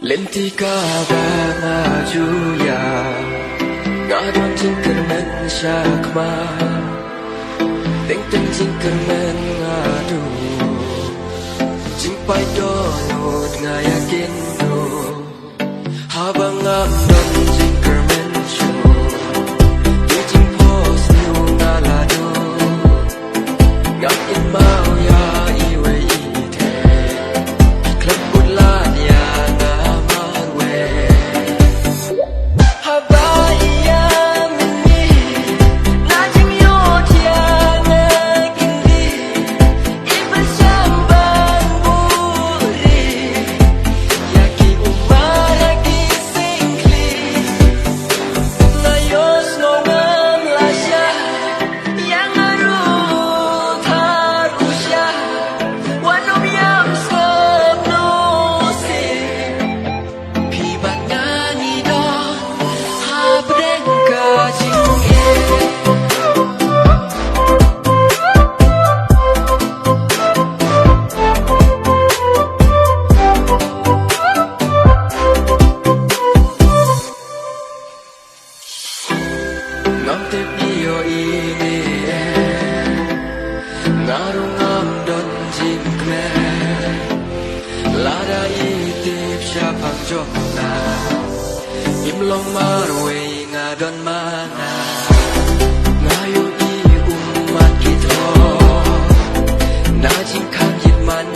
Lentika bamajuya Ngadon jingkermen syakma Teng-teng jingkermen ngadu Jingpai donut ngayakin do Habang amdon jingkermen syu Dijing pos nu ngalado Ngakin mau ya iwe ite Klep budlan ya Ngomtip iyo ini Ngarung amdon jingkme Lada itip syapang jokna Imlong marwe ngadon mana Ngayu i umat kita Najing kan hitman